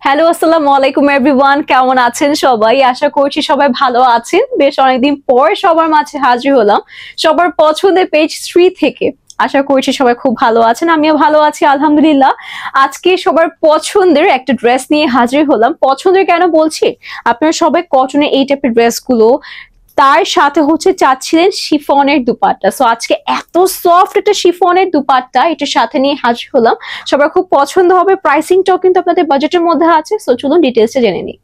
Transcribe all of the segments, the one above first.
Hello, আসসালামু আলাইকুম everyone. কেমন আছেন সবাই? আশা করছি সবাই ভালো আছেন। বেশ অনেকদিন পর সবার মাঝে হাজির হলাম সবার পছন্দের পেজ 3 থেকে। আশা করছি সবাই খুব ভালো আছেন, আমিও ভালো আছি আলহামদুলিল্লাহ। আজকে সবার পছন্দের একটা ড্রেস নিয়ে হাজির হলাম। পছন্দের কেন বলছি, আপনারা সবাই কটনের এই টাইপের ড্রেসগুলো, তার সাথে হচ্ছে চাচ্ছিলেন শিফনের দুপাট্টা। সো আজকে এত সফট একটা শিফনের দুপাট্টা এটার সাথে নিয়ে হাজির হলাম, সবার খুব পছন্দ হবে। প্রাইসিংটাও কিন্তু আপনাদের বাজেটের মধ্যে আছে। সো চলুন ডিটেলসে জেনে নিই।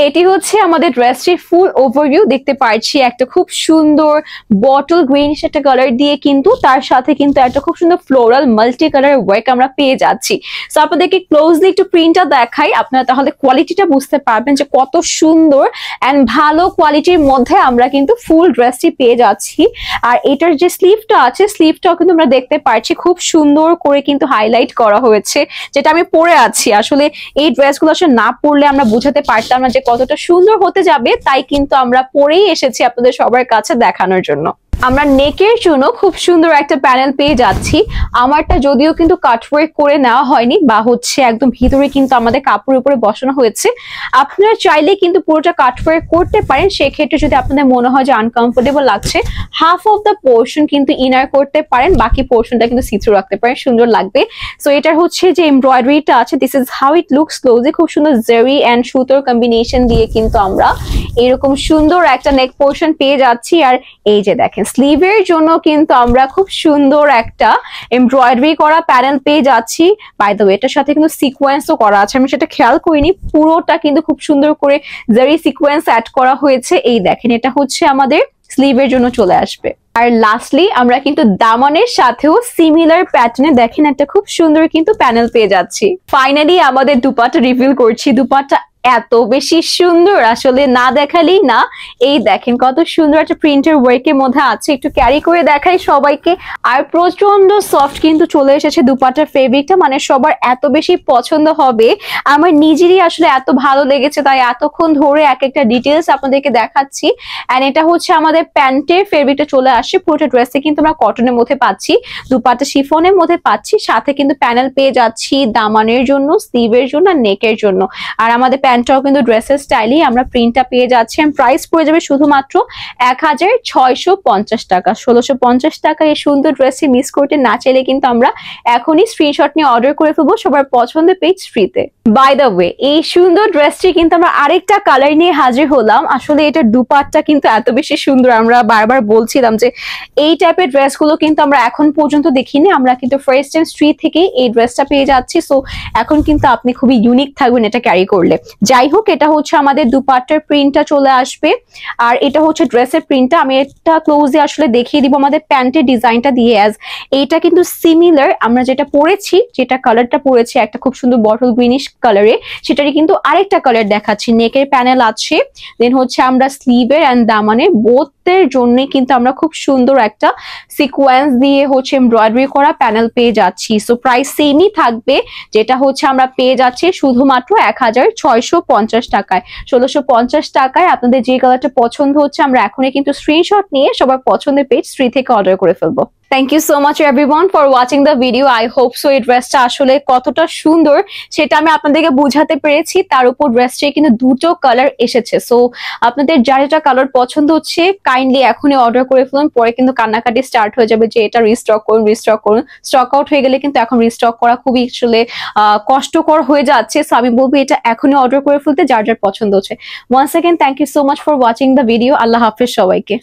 এটি হচ্ছে আমাদের ড্রেসটির ফুল ওভারভিউ। দেখতে পাচ্ছি একটা খুব সুন্দর বটল গ্রিন একটা কালার দিয়ে, কিন্তু তার সাথে কিন্তু একটা খুব সুন্দর ফ্লোরাল মাল্টি কালার ওয়ার্ক আমরা পেয়ে যাচ্ছি। সো আপনাদেরকে ক্লোজলি একটু প্রিন্টটা দেখাই, আপনারা তাহলে কোয়ালিটিটা বুঝতে পারবেন যে কত সুন্দর এন্ড ভালো কোয়ালিটির মধ্যে আমরা কিন্তু ফুল ড্রেসটি পেয়ে যাচ্ছি। আর এটার যে স্লিভটা আছে, স্লিভটাও কিন্তু আমরা দেখতে পাচ্ছি খুব সুন্দর করে কিন্তু হাইলাইট করা হয়েছে, যেটা আমি পরে আছি। আসলে এই ড্রেসগুলো আসলে না পরলে আমরা বুঝাতে পারতাম না যে কতটা সুন্দর হতে যাবে, তাই কিন্তু আমরা পরেই এসেছি আপনাদের সবার কাছে দেখানোর জন্য। আমরা নেকের জন্য খুব সুন্দর একটা প্যানেল পেয়ে যাচ্ছি। আমারটা যদিও কিন্তু কাটওয়ার্ক করে নেওয়া হয়নি, বা হচ্ছে একদম ভিতরে কিন্তু আমাদের কাপড়ের উপরে বসানো হয়েছে। আপনারা চাইলে কিন্তু পুরোটা কাটওয়ার্ক করতে পারেন। সেক্ষেত্রে যদি আপনাদের মনে হয় যে আনকমফোর্টেবল লাগছে, হাফ অফ দ্য পোর্শন কিন্তু ইনার করতে পারেন, বাকি পোর্শনটা কিন্তু সিথ্রু রাখতে পারেন, সুন্দর লাগবে। সো এটার হচ্ছে যে এমব্রয়ডারিটা আছে, this is how it looks closely. খুব সুন্দর জেরি এন্ড সুতোর কম্বিনেশন দিয়ে কিন্তু আমরা এরকম সুন্দর একটা নেক পোর্শন পেয়ে যাচ্ছি। আর এই যে দেখেন, স্লিভের জন্য কিন্তু আমরা খুব সুন্দর একটা এমব্রয়ডারি করা প্যানেল পেয়ে যাচ্ছি। বাই দ্য ওয়ে, এটার সাথে কিন্তু সিকোয়েন্সও করা আছে, আমি সেটা খেয়াল করিনি। পুরোটা কিন্তু খুব সুন্দর করে জারি সিকোয়েন্স অ্যাড করা হয়েছে। এই দেখেন, এটা হচ্ছে আমাদের স্লিভের জন্য চলে আসবে। আর লাস্টলি আমরা কিন্তু দামানের সাথেও সিমিলার প্যাটার্নে দেখেন একটা খুব সুন্দর কিন্তু প্যানেল পেয়ে যাচ্ছি। ফাইনালি আমাদের দুপাট্টা রিভিল করছি। দুপাট্টা এত বেশি সুন্দর, আসলে না দেখালেই না। এই দেখেন কত সুন্দর একটা প্রিন্টের ওয়ার্কের মধ্যে আছে, একটু ক্যারি করে দেখাই সবাইকে। আর প্রচন্ড সফট কিন্তু চলে এসেছে দুপাট্টার ফেব্রিকটা, মানে সবার এত বেশি পছন্দ হবে। আমার নিজেরই আসলে এত ভালো লেগেছে, তাই এতক্ষণ ধরে এক একটা ডিটেলস আপনাদেরকে দেখাচ্ছি। এন্ড এটা হচ্ছে আমাদের প্যান্টের ফেব্রিকটা চলে আসছে। পুরোটা ড্রেসে কিন্তু আমরা কটনের মধ্যে পাচ্ছি, দুপাট্টা শিফনের মধ্যে পাচ্ছি, সাথে কিন্তু প্যানেল পেয়ে যাচ্ছি দামানের জন্য, স্লিভের জন্য আর নেকের জন্য। আর আমাদের প্যান্টটাও কিন্তু ড্রেসের স্টাইলেই আমরা প্রিন্টটা পেয়ে যাচ্ছি। প্রাইস পড়ে যাবে শুধুমাত্র 1650 টাকা। 1650 টাকা এই সুন্দর ড্রেসটি মিস করতে না চাইলে কিন্তু আমরা এখনই স্ক্রিনশট নিয়ে অর্ডার করে ফেলবো সবার পছন্দের পেজ 3 তে। বাই দ্য ওয়ে, এই সুন্দর ড্রেসটি কিন্তু আমরা আরেকটা কালার নিয়ে হাজির হলাম। আসলে এটার দুপাট্টা কিন্তু এত বেশি সুন্দর, আমরা বারবার বলছিলাম যে এই টাইপের ড্রেসগুলো কিন্তু আমরা এখন পর্যন্ত দেখিনি। আমরা কিন্তু ফার্স্ট টাইম 3 থেকে এই ড্রেসটা পেয়ে যাচ্ছি। সো এখন কিন্তু আপনি খুবই ইউনিক থাকবেন এটা ক্যারি করলে। যাই হোক, এটা হচ্ছে আমাদের দুপাট্টার প্রিন্টটা চলে আসবে, আর এটা হচ্ছে ড্রেসের প্রিন্টটা। আমি এটা ক্লোজে আসলে দেখিয়ে দিব আমাদের প্যান্টের ডিজাইনটা দিয়ে। অ্যাজ এইটা কিন্তু সিমিলার আমরা যেটা পরেছি, যেটা কালারটা পরেছি একটা খুব সুন্দর বটল গ্রিনিশ কালারে, সেটারই কিন্তু আরেকটা কালার দেখাচ্ছি। নেকের প্যানেল আছে, দেন হচ্ছে আমরা স্লিভের এন্ড দামানের বোথের জন্য কিন্তু আমরা খুব সুন্দর একটা সিকোয়েন্স দিয়ে হচ্ছে এমব্রয়ডারি করা প্যানেল পেয়ে যাচ্ছি। সো প্রাইস সেমই থাকবে, যেটা হচ্ছে আমরা পেয়ে যাচ্ছি শুধুমাত্র 1650 টাকায়। 1650 টাকায় আপনাদের যে কালারটা পছন্দ হচ্ছে, আমরা এখনই কিন্তু স্ক্রিনশট নিয়ে সবার পছন্দের পেজ 3 থেকে অর্ডার করে ফেলবো। Thank you so much everyone for watching the video. I hope so এই ড্রেসটা আসলে কতটা সুন্দর সেটা আমি আপনাদেরকে বুঝাতে পেরেছি। তার উপর ড্রেসটা কিন্তু দুটো কালার এসেছে। সো আপনাদের যার যেটা কালার পছন্দ হচ্ছে কাইন্ডলি এখনই অর্ডার করে ফেলুন, পরে কিন্তু কান্নাকাটি স্টার্ট হয়ে যাবে যে এটা রিস্টক করুন, রিস্টক করুন। স্টক আউট হয়ে গেলে কিন্তু এখন রিস্টক করা খুবই আসলে কষ্টকর হয়ে যাচ্ছে। সো আমি বলবো এটা এখনই অর্ডার করে ফেলতে যার যার পছন্দ হচ্ছে। Once again thank you so much for watching the video. আল্লাহ হাফেজ সবাইকে।